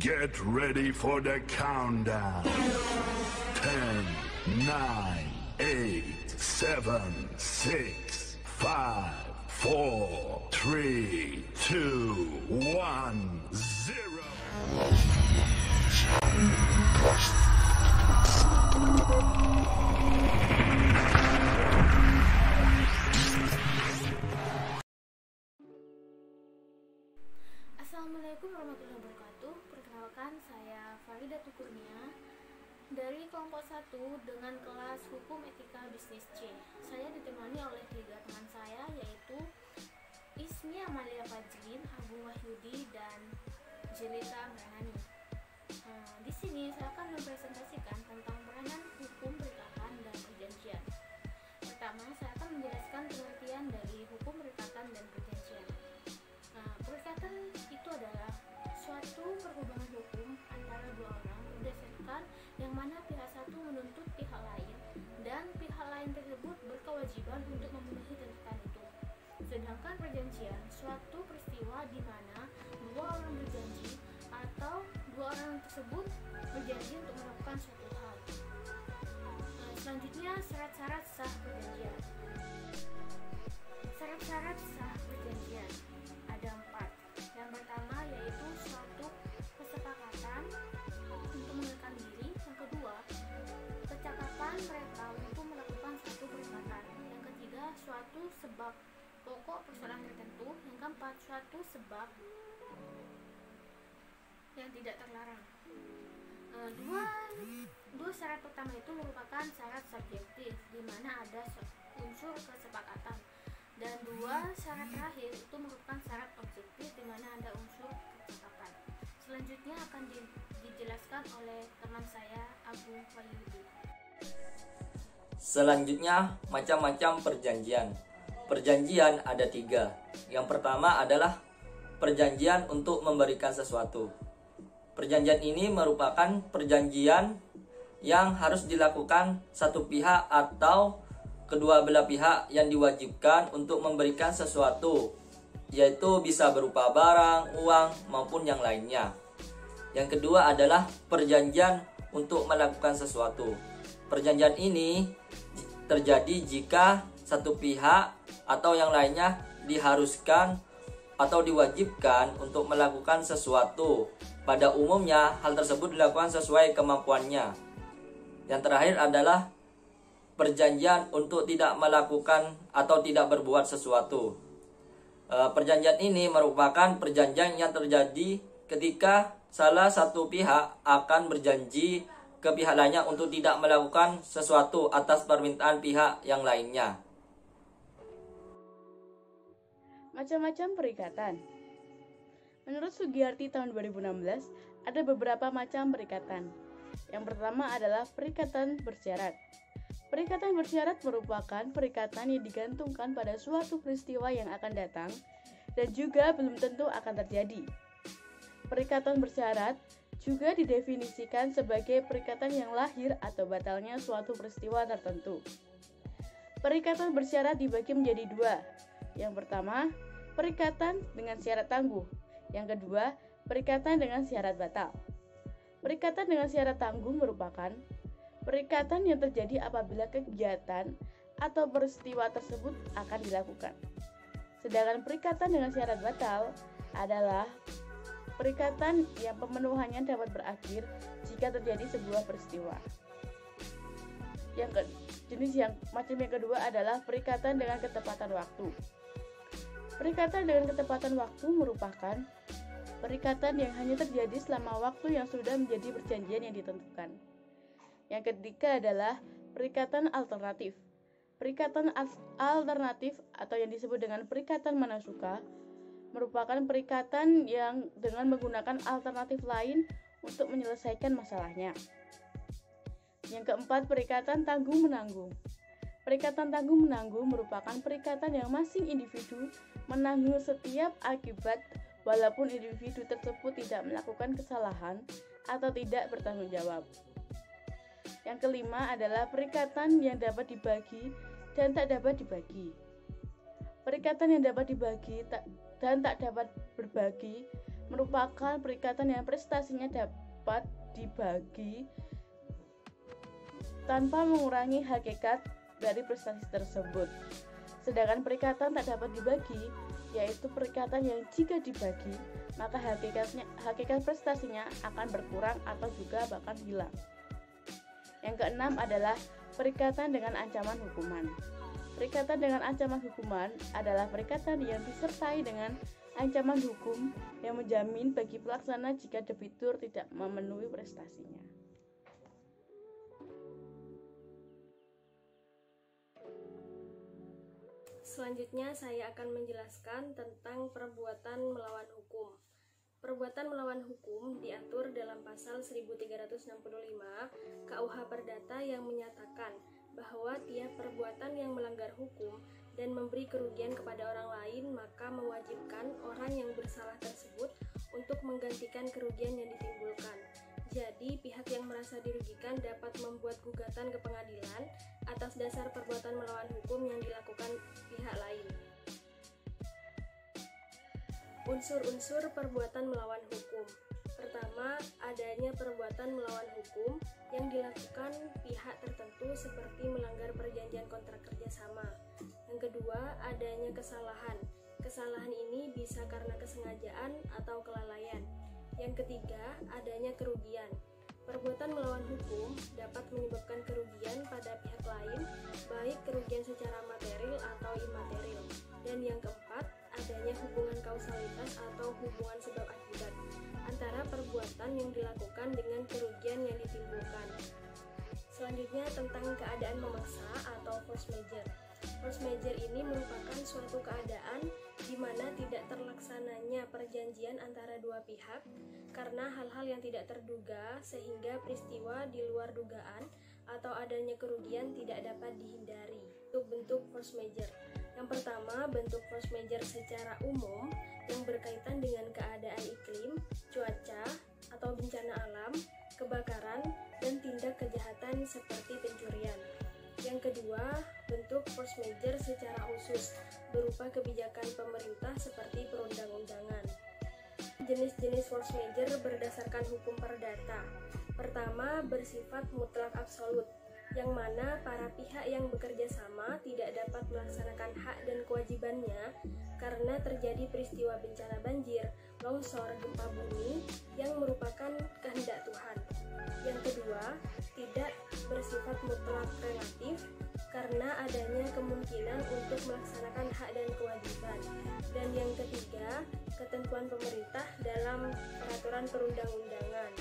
Get ready for the countdown. 10, 9, 8, 7, 6, 5, 4, 3, 2, 1, 0. Assalamualaikum warahmatullahi wabarakatuh. Perkenalkan, saya Farida Tukurnia dari kelompok 1 dengan kelas Hukum Etika Bisnis C. Saya ditemani oleh 3 teman saya, yaitu Ismi Amalia Fajrin, Agung Wahyudi, dan Jelita Meranani. Di sini saya akan mempresentasikan tentang peranan hukum perikatan dan perjanjian. Pertama, saya akan menjelaskan pengertian dari hukum perikatan dan perjanjian. Perikatan itu adalah suatu perhubungan hukum antara dua orang berdasarkan yang mana pihak satu menuntut pihak lain dan pihak lain tersebut berkewajiban untuk memenuhi tuntutan itu. Sedangkan perjanjian suatu peristiwa di mana dua orang berjanji atau dua orang tersebut berjanji untuk melakukan suatu hal. Selanjutnya, syarat-syarat sah perjanjian. Syarat-syarat sah perjanjian ada 4. Yang pertama yaitu suatu kesepakatan untuk mengekang diri. Yang kedua, kecakapan mereka untuk melakukan suatu perbuatan. Yang ketiga, suatu sebab pokok persoalan tertentu. Yang keempat, suatu sebab yang tidak terlarang. Dua syarat pertama itu merupakan syarat subjektif, di mana ada unsur kesepakatan. Dan dua syarat terakhir itu merupakan syarat objektif, di mana ada unsur kecakapan. Selanjutnya akan dijelaskan oleh teman saya, Agung Wahyudi. Selanjutnya, macam-macam perjanjian. Perjanjian ada 3. Yang pertama adalah perjanjian untuk memberikan sesuatu. Perjanjian ini merupakan perjanjian yang harus dilakukan satu pihak atau kedua belah pihak yang diwajibkan untuk memberikan sesuatu, yaitu bisa berupa barang, uang, maupun yang lainnya. Yang kedua adalah perjanjian untuk melakukan sesuatu. Perjanjian ini terjadi jika satu pihak atau yang lainnya diharuskan atau diwajibkan untuk melakukan sesuatu. Pada umumnya, hal tersebut dilakukan sesuai kemampuannya. Yang terakhir adalah perjanjian untuk tidak melakukan atau tidak berbuat sesuatu. Perjanjian ini merupakan perjanjian yang terjadi ketika salah satu pihak akan berjanji ke pihak lainnya untuk tidak melakukan sesuatu atas permintaan pihak yang lainnya. Macam-macam perikatan. Menurut Sugiyarti tahun 2016, ada beberapa macam perikatan. Yang pertama adalah perikatan bersyarat. Perikatan bersyarat merupakan perikatan yang digantungkan pada suatu peristiwa yang akan datang dan juga belum tentu akan terjadi. Perikatan bersyarat juga didefinisikan sebagai perikatan yang lahir atau batalnya suatu peristiwa tertentu. Perikatan bersyarat dibagi menjadi 2. Yang pertama, perikatan dengan syarat tangguh. Yang kedua, perikatan dengan syarat batal. Perikatan dengan syarat tangguh merupakan perikatan yang terjadi apabila kegiatan atau peristiwa tersebut akan dilakukan. Sedangkan perikatan dengan syarat batal adalah perikatan yang pemenuhannya dapat berakhir jika terjadi sebuah peristiwa. Jenis yang kedua adalah perikatan dengan ketepatan waktu. Perikatan dengan ketepatan waktu merupakan perikatan yang hanya terjadi selama waktu yang sudah menjadi perjanjian yang ditentukan. Yang ketiga adalah perikatan alternatif. Perikatan alternatif atau yang disebut dengan perikatan mana suka merupakan perikatan yang dengan menggunakan alternatif lain untuk menyelesaikan masalahnya. Yang keempat, perikatan tanggung-menanggung. Perikatan tanggung-menanggung merupakan perikatan yang masing individu menanggung setiap akibat walaupun individu tersebut tidak melakukan kesalahan atau tidak bertanggung jawab. Yang kelima adalah perikatan yang dapat dibagi dan tak dapat dibagi. Perikatan yang dapat dibagi dan tak dapat berbagi merupakan perikatan yang prestasinya dapat dibagi tanpa mengurangi hakikat dari prestasi tersebut. Sedangkan perikatan tak dapat dibagi, yaitu perikatan yang jika dibagi, maka hakikat prestasinya akan berkurang atau juga bahkan hilang. Yang keenam adalah perikatan dengan ancaman hukuman. Perikatan dengan ancaman hukuman adalah perikatan yang disertai dengan ancaman hukum yang menjamin bagi pelaksana jika debitur tidak memenuhi prestasinya. Selanjutnya saya akan menjelaskan tentang perbuatan melawan hukum. Perbuatan melawan hukum diatur dalam pasal 1365 KUH Perdata yang menyatakan bahwa tiap perbuatan yang melanggar hukum dan memberi kerugian kepada orang lain maka mewajibkan orang yang bersalah tersebut untuk menggantikan kerugian yang ditimbulkan. Jadi, pihak yang merasa dirugikan dapat membuat gugatan ke pengadilan atas dasar perbuatan melawan hukum yang dilakukan pihak lain. Unsur-unsur perbuatan melawan hukum. Pertama, adanya perbuatan melawan hukum yang dilakukan pihak tertentu seperti melanggar perjanjian kontrak kerjasama. Yang kedua, adanya kesalahan. Kesalahan ini bisa karena kesengajaan atau kelalaian. Yang ketiga, adanya kerugian. Perbuatan melawan hukum dapat menyebabkan kerugian pada pihak lain, baik kerugian secara material atau imaterial. Dan yang keempat, adanya hubungan kausalitas atau hubungan sebab akibat antara perbuatan yang dilakukan dengan kerugian yang ditimbulkan. Selanjutnya tentang keadaan memaksa atau force majeure. Force majeure ini merupakan suatu keadaan di mana tidak terlaksananya perjanjian antara dua pihak karena hal-hal yang tidak terduga sehingga peristiwa di luar dugaan atau adanya kerugian tidak dapat dihindari. Bentuk force majeure. Yang pertama, bentuk force majeure secara umum yang berkaitan dengan keadaan iklim, cuaca, atau bencana alam, kebakaran, dan tindak kejahatan seperti pencurian. Yang kedua, bentuk force majeure secara khusus berupa kebijakan pemerintah seperti perundang-undangan. Jenis-jenis force majeure berdasarkan hukum perdata. Pertama, bersifat mutlak absolut, yang mana para pihak yang bekerja sama tidak dapat melaksanakan hak dan kewajibannya karena terjadi peristiwa bencana banjir, longsor, gempa bumi yang merupakan kehendak Tuhan. Yang kedua, tidak bersifat mutlak relatif karena adanya kemungkinan untuk melaksanakan hak dan kewajiban. Dan yang ketiga, ketentuan pemerintah dalam peraturan perundang-undangan.